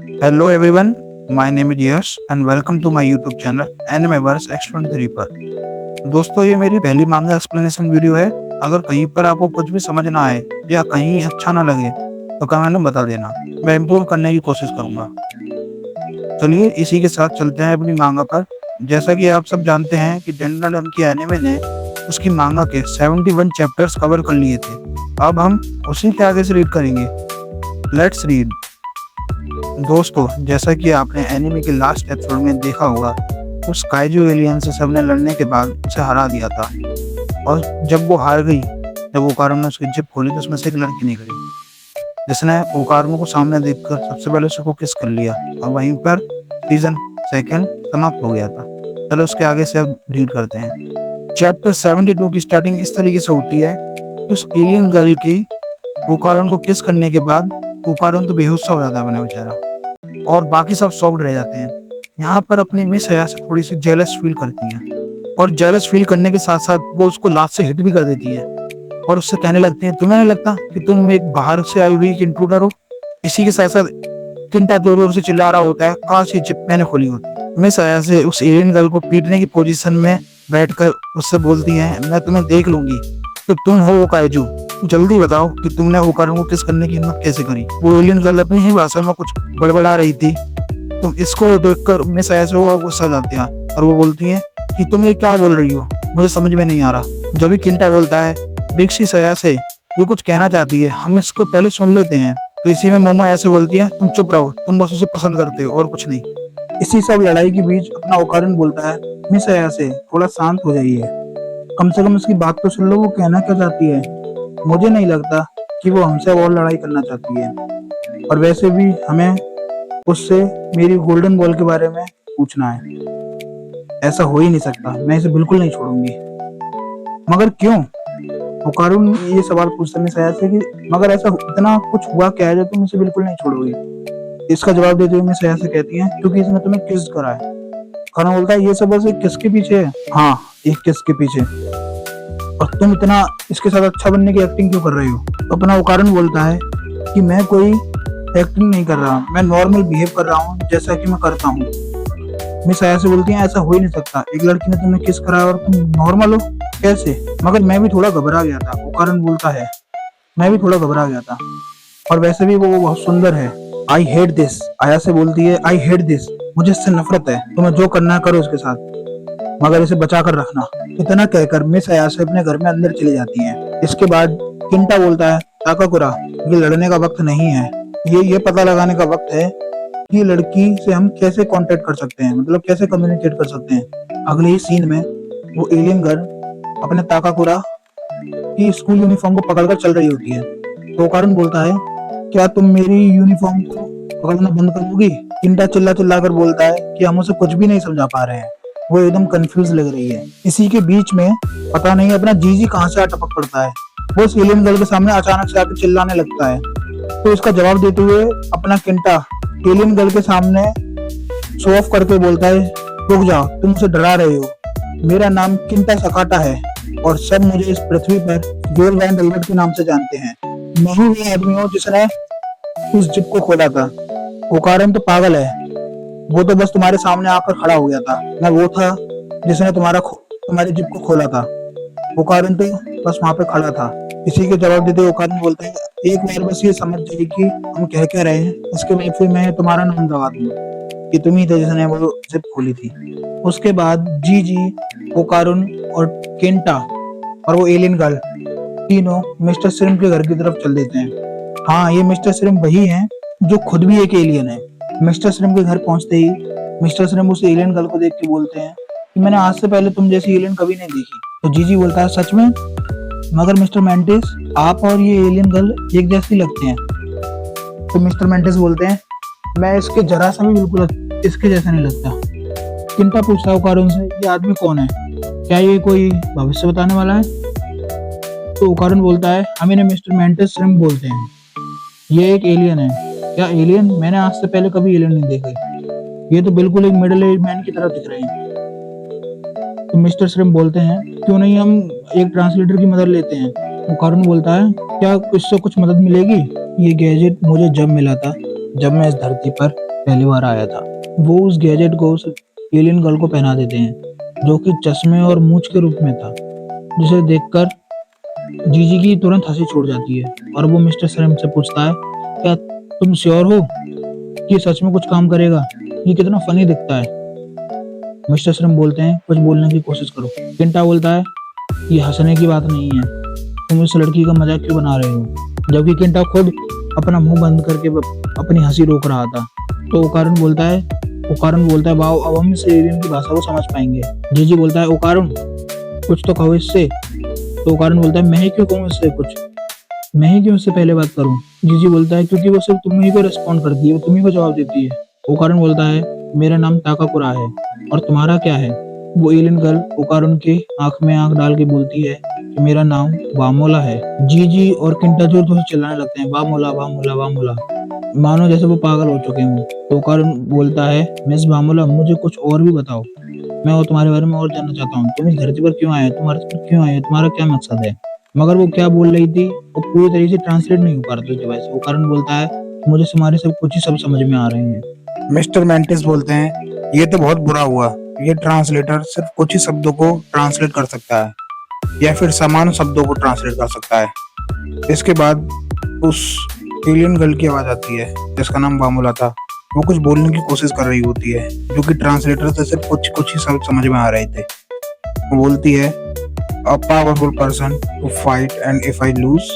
Hello everyone, my name is Yash and welcome to my YouTube channel Animeverse X23 पर। दोस्तों ये मेरी पहली मांगा एक्सप्लेनेशन वीडियो है। अगर कहीं पर आपको कुछ भी समझ ना आए या कहीं अच्छा ना लगे तो कमेंट में बता देना, मैं इम्प्रूव करने की कोशिश करूंगा। चलिए इसी के साथ चलते हैं अपनी मांगा पर। जैसा कि आप सब जानते हैं कि डेंडन की एनिमे ने उसकी मांगा के 71 चैप्टर्स कवर कर लिए थे। अब हम उसी के आगे से रीड करेंगे। Let's read. दोस्तों जैसा कि आपने एनिमे के लास्ट एपिसोड में देखा होगा, उस काइजू एलियन से सबने लड़ने के बाद उसे हरा दिया था और जब वो हार गई, जब ओकारो ने उसकी जिप खोली तो उसमें से एक लड़की निकली जिसने ओकारो को सामने देखकर सबसे पहले उसको किस कर लिया और वहीं पर सीजन 2 समाप्त हो गया था। चलो उसके आगे से अब रीड करते हैं। चैप्टर 72 की स्टार्टिंग इस तरीके से होती है कि उस एलियन गर्ल की ओकारो को किस करने के बाद ओकारो तो बेहोश हो जाता है अपने बेचारा और बाकी सब शॉक्ड रह जाते हैं। यहाँ पर अपनी मिस हया से थोड़ी सी जेलस फील करती हैं और जेलस फील करने के साथ साथ वो उसको लास्ट से हिट भी कर देती है और उससे कहने लगते हैं, तुम्हें नहीं लगता कि तुम एक बाहर से आई हुई इंट्रूडर हो? इसी के साथ साथ किंटा जोर से चिल्ला रहा होता है, काश ये जिप मैंने खोली होती। मिस हया से उस एलियन गर्ल को पीटने की पोजीशन में बैठकर उससे बोलती हैं, मैं तुम्हें देख लूंगी, तो तुम हो वो काइजू, जल्दी बताओ कि तुमने ओकारो को किस करने की हिम्मत कैसे करी। वो एलियन गर्ल अपनी ही भाषा में कुछ बड़बड़ा रही थी। तुम इसको देखकर मिस हया से वो गुस्सा जाती है और वो बोलती है कि तुम ये क्या बोल रही हो, मुझे समझ में नहीं आ रहा। जब भी किंटा बोलता है बिग हया से वो कुछ कहना चाहती है, हम इसको पहले सुन लेते हैं। तो इसी में मोमो ऐसे बोलती है, तुम चुप रहो, तुम बस उसे पसंद करते हो और कुछ नहीं। इसी सब लड़ाई के बीच अपना ओकारो बोलता है, मिस हया से थोड़ा शांत हो जाइए, कम से कम उसकी बात तो सुन लो, वो कहना क्या चाहती है। मुझे नहीं लगता कि वो हमसे और लड़ाई करना चाहती है और वैसे भी हमें उससे मेरी गोल्डन बॉल के बारे में पूछना है। ऐसा हो ही नहीं सकता, मैं इसे बिल्कुल नहीं छोड़ूंगी। मगर क्यों? ओकारो ये सवाल पूछते मिस हया से कि मगर ऐसा इतना कुछ हुआ क्या है जो तुम इसे बिल्कुल नहीं छोड़ोगी। इसका जवाब देते हुए मिस हया से कहती है, क्योंकि इसने तुम्हें किस करा है। ओकारो बोलता है, ये सब बस एक किस के पीछे है। हाँ, एक किस के पीछे, और तुम इतना इसके साथ अच्छा बनने की एक्टिंग क्यों कर रहे हो? तो अपना ओकारो बोलता है कि मैं कोई एक्टिंग नहीं कर रहा, मैं नॉर्मल बिहेव कर रहा हूँ जैसा कि मैं करता हूँ। मिस हया से बोलती है, ऐसा हो ही नहीं सकता, एक लड़की ने तुम्हें किस करा और तुम नॉर्मल हो, कैसे? मगर मैं भी थोड़ा घबरा गया था। ओकारो बोलता है, मैं भी थोड़ा घबरा गया था और वैसे भी वो बहुत सुंदर है। I hate this. हया से बोलती है, आई हेट दिस, मुझे इससे नफरत है, तुम्हें जो करना है करो उसके साथ, मगर इसे बचा कर रखना। इतना कहकर मिस हया से अपने घर में अंदर चली जाती है। इसके बाद किंटा बोलता है, ताकाकुरा, ये लड़ने का वक्त नहीं है, ये पता लगाने का वक्त है कि लड़की से हम कैसे कांटेक्ट कर सकते हैं, मतलब कैसे कम्युनिकेट कर सकते हैं। अगले ही सीन में वो एलियन गर्ल अपने ताकाकुरा की स्कूल यूनिफॉर्म को पकड़कर चल रही होती है। तो ओकारो बोलता है, क्या तुम मेरी यूनिफॉर्म को पकड़ना बंद करोगी? किंटा चिल्ला चिल्ला कर बोलता है कि हम उसे कुछ भी नहीं समझा पा रहे हैं, वो एकदम कंफ्यूज लग रही है। इसी के बीच में पता नहीं अपना जीजी कहाँ से टपक पड़ता है। वो उस एलियन गर्ल के सामने अचानक से आकर चिल्लाने लगता है। तो इसका जवाब देते हुए अपना किंटा एलियन गर्ल के सामने शो ऑफ करके बोलता है, रुक जाओ, तुम उसे डरा रहे हो, मेरा नाम किंटा सकाटा है और सब मुझे इस पृथ्वी पर गेल वैन रेलवेट के नाम से जानते हैं। मैं ही वो आदमी हूँ जिसने उस जिप को खोला था। ओकारो तो पागल है, वो तो बस तुम्हारे सामने आकर खड़ा हो गया था, मैं वो था जिसने तुम्हारी जिप को खोला था। ओकारो तो बस वहां पे खड़ा था। इसी के जवाब देते ओकारो बोलते हैं, एक बार बस ये समझ जाइए कि हम कह क्या रहे हैं, इसके बाद फिर मैं तुम्हारा नाम दबा दूंगा कि तुम ही थे जिसने वो जिप खोली थी। उसके बाद जीजी, ओकारो और केंटा और वो एलियन गर्ल तीनों मिस्टर श्रिम्प के घर की तरफ चल देते हैं। हाँ, ये मिस्टर श्रिम्प वही हैं जो खुद भी एक एलियन है। मिस्टर श्रिम्प के घर पहुंचते ही मिस्टर श्रिम्प उस एलियन गर्ल को देख के बोलते हैं कि मैंने आज से पहले तुम जैसी एलियन कभी नहीं देखी। तो जीजी बोलता है, सच में? मगर मिस्टर मेंटिस, आप और ये एलियन गर्ल एक जैसी लगते हैं। तो मिस्टर मेंटिस बोलते हैं, मैं इसके जरा सा भी बिल्कुल इसके जैसा नहीं लगता। किंटा पूछता है ओकारो से, ये आदमी कौन है, क्या ये कोई भविष्य बताने वाला है? तो ओकारो बोलता है, हम इन्हें मिस्टर मेंटिस श्रिम्प बोलते हैं, ये एक एलियन है। क्या एलियन? मैंने आज से पहले कभी एलियन नहीं देखे, ये तो बिल्कुल एक मिडिल एज मैन की तरह दिख रहे हैं। तो मिस्टर श्रिम्प बोलते हैं, क्यों नहीं हम एक ट्रांसलेटर की मदद लेते हैं? ओकारो बोलता है, क्या इससे कुछ मदद मिलेगी? ये गैजेट मुझे जब मिला था, जब मैं इस धरती पर पहली बार आया था। वो उस गैजेट को उस एलियन गर्ल को पहना देते हैं जो कि चश्मे और मूंछ के रूप में था, जिसे देखकर जीजी की तुरंत हंसी छूट जाती है और वो मिस्टर श्रिम्प से पूछता है, क्या तुम श्योर हो कि ये सच में कुछ काम करेगा? ये कितना फनी दिखता है। मिस्टर श्रिम्प बोलते हैं, कुछ बोलने की कोशिश करो। किंटा बोलता है, ये हंसने की बात नहीं है, तुम इस लड़की का मजाक क्यों बना रहे हो? जबकि किंटा खुद अपना मुंह बंद करके अपनी हंसी रोक रहा था। तो ओकारुन बोलता है, वाओ, अब हम इस एलियन की भाषा को समझ पाएंगे। जीजी बोलता है, ओकारुन कुछ तो कहो इससे। तो ओकारुन बोलता है, मैं ही क्यों कहूँ इससे कुछ, मैं ही क्यों इससे पहले बात करूँ? जीजी बोलता है, क्योंकि वो सिर्फ तुम ही को रिस्पॉन्ड करती है, वो तुम ही को जवाब देती है। ओकारुन बोलता है, मेरा नाम ताकाकुरा है और तुम्हारा क्या है? वो एलियन गर्ल ओकारुन के आंख में आंख डाल के बोलती है कि मेरा नाम वामोला है। जीजी और किंटा जोर जोर से चिल्लाने लगते हैं, वामोला वामोला वामोला, मानो जैसे वो पागल हो चुके हों। तो ओकारुन बोलता है, मिस वामोला, मुझे कुछ और भी बताओ, मैं और तुम्हारे बारे में और जानना चाहता हूँ। तुम इस धरती पर क्यों आए, तुम अर्थ पर क्यों आए, तुम्हारा क्या मकसद है? मगर वो क्या बोल रही थी वो पूरी तरीके से ट्रांसलेट नहीं हो पा रहा था उसकी वजह से। ओकारुन बोलता है, मुझे तुम्हारे सब कुछ ही सब समझ में आ रहे हैं। मिस्टर मेंटिस बोलते हैं, ये तो बहुत बुरा हुआ, ये ट्रांसलेटर सिर्फ कुछ ही शब्दों को ट्रांसलेट कर सकता है या फिर समान शब्दों को ट्रांसलेट कर सकता है। इसके बाद उस एलियन गर्ल की आवाज आती है जिसका नाम वामोला था। वो कुछ बोलने की कोशिश कर रही होती है जो कि ट्रांसलेटर से सिर्फ कुछ ही शब्द समझ में आ रहे थे। वो बोलती है, a powerful person to fight and if I lose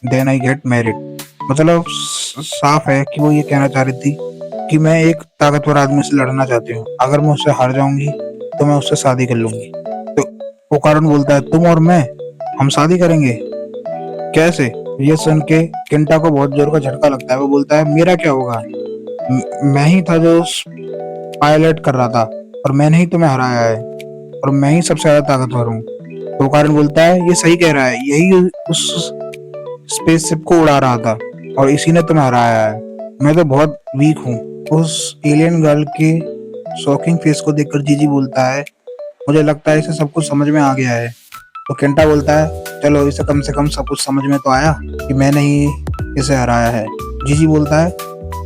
then I get married. मतलब साफ है कि वो ये कहना चाह रही थी कि मैं एक ताकतवर आदमी से लड़ना चाहती हूँ, अगर मैं उससे हार जाऊंगी तो मैं उससे शादी कर लूंगी। तो ओकारुन बोलता है, तुम और मैं, हम शादी करेंगे? कैसे? ये सुन के किंटा को बहुत जोर का झटका लगता है। वो बोलता है, मेरा क्या होगा, मैं ही था जो पायलट कर रहा था और मैंने ही तुम्हें हराया है और मैं ही सबसे ज्यादा ताकतवर हूँ। तो ओकारुन बोलता है, ये सही कह रहा है, यही उस स्पेसशिप को उड़ा रहा था और इसी ने तुम्हें हराया है। मैं तो बहुत वीक हूँ। उस एलियन गर्ल के शॉकिंग फेस को देखकर जीजी बोलता है, मुझे लगता है इसे सब कुछ समझ में आ गया है। तो केंटा बोलता है, चलो इसे कम से कम सब कुछ समझ में तो आया कि मैंने ही इसे हराया है। जीजी बोलता है,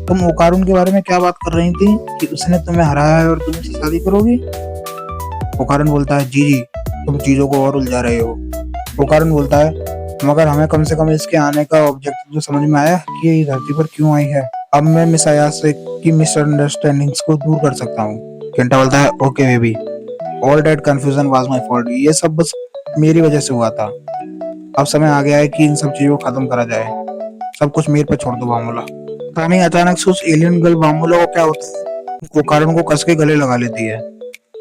तुम ओकारुन के बारे में क्या बात कर रही थी कि उसने तुम्हें हराया है और तुम इससे शादी करोगी? ओकारुन बोलता है, जीजी तुम चीजों को और उलझा रहे हो। ओकारुन बोलता है, मगर हमें कम से कम इसके आने का ऑब्जेक्टिव तो समझ में आया कि ये धरती पर क्यों आई है। अब मैं मिस अयासे की मिसअंडरस्टैंडिंग्स को दूर कर सकता हूँ। केंटा बोलता है, okay baby, all that confusion was my fault. ये सब बस मेरी वजह से हुआ था। अब समय आ गया है कि इन सब चीजों को खत्म करा जाए। सब कुछ मेरे पे छोड़ दो वामोला। पता नहीं अचानक से उस एलियन गर्ल वामोला को क्या होता है, वो कारण को कस के गले लगा लेती है।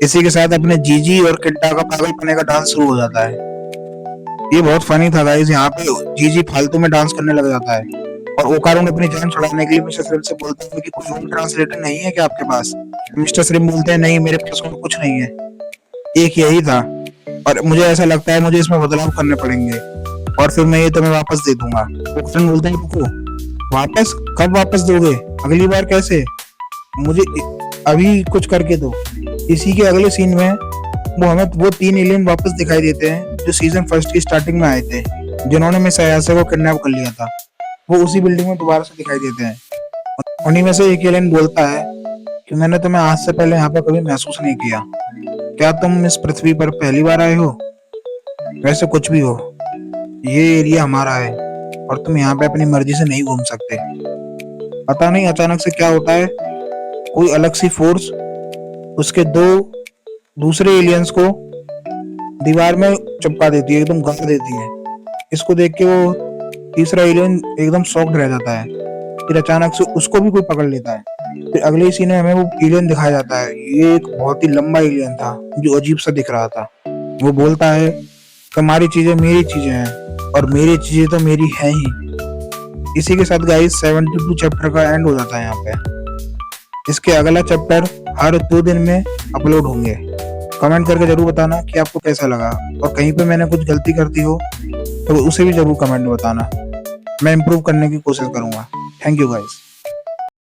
इसी के साथ अपने जीजी और किंटा का पागलपने का डांस शुरू हो जाता है। ये बहुत फनी था गाइस। यहाँ पे जीजी फालतू में डांस करने लग जाता है और ओकारुन अपनी जान छुड़ाने के लिए मिस्टर श्रिम्प से बोलते हैं कि कोई होम ट्रांसलेटर नहीं है क्या आपके पास? मिस्टर श्रिम्प बोलते हैं, नहीं मेरे पास और कुछ नहीं है, एक यही था और मुझे ऐसा लगता है मुझे इसमें बदलाव करने पड़ेंगे और फिर मैं ये तुम्हें वापस दे दूंगा। ओकारुन बोलते हैं, रुको, वापस? कब वापस दोगे? अगली बार कैसे? मुझे अभी कुछ करके दो। इसी के अगले सीन में हमें वो 3 एलियन वापस दिखाई देते हैं जो सीजन 1 की स्टार्टिंग में आए थे, जिन्होंने मिस अयासे को किडनैप कर लिया था। वो उसी बिल्डिंग में दोबारा से दिखाई देते हैं। उन्हीं में से एक एलियन बोलता है कि मैंने तुम्हें आज से पहले यहाँ पर कभी महसूस नहीं किया। क्या तुम इस पृथ्वी पर पहली बार आए हो? वैसे कुछ भी हो, ये एरिया हमारा है और तुम यहाँ पे अपनी मर्जी से नहीं घूम सकते। पता नहीं अचानक से क्या होता है, कोई अलग सी फोर्स उसके 2 दूसरे एलियंस को दीवार में चिपका देती है, एकदम गाड़ देती है। इसको देख के वो तीसरा एलियन एकदम शॉक्ड रह जाता है। फिर अचानक से उसको भी कोई पकड़ लेता है। फिर अगले सीन में हमें वो एलियन दिखाया जाता है। ये एक बहुत ही लंबा एलियन था जो अजीब सा दिख रहा था। वो बोलता है, तुम्हारी चीजें मेरी चीजें हैं और मेरी चीजें तो मेरी है ही। इसी के साथ गाइस 72 चैप्टर का एंड हो जाता है यहाँ पे। इसके अगला चैप्टर हर 2 दिन में अपलोड होंगे। कमेंट करके जरूर बताना कि आपको कैसा लगा और कहीं पे मैंने कुछ गलती करती हो तो उसे भी जरूर कमेंट में बताना। मैं इम्प्रूव करने की कोशिश करूंगा। Thank you guys.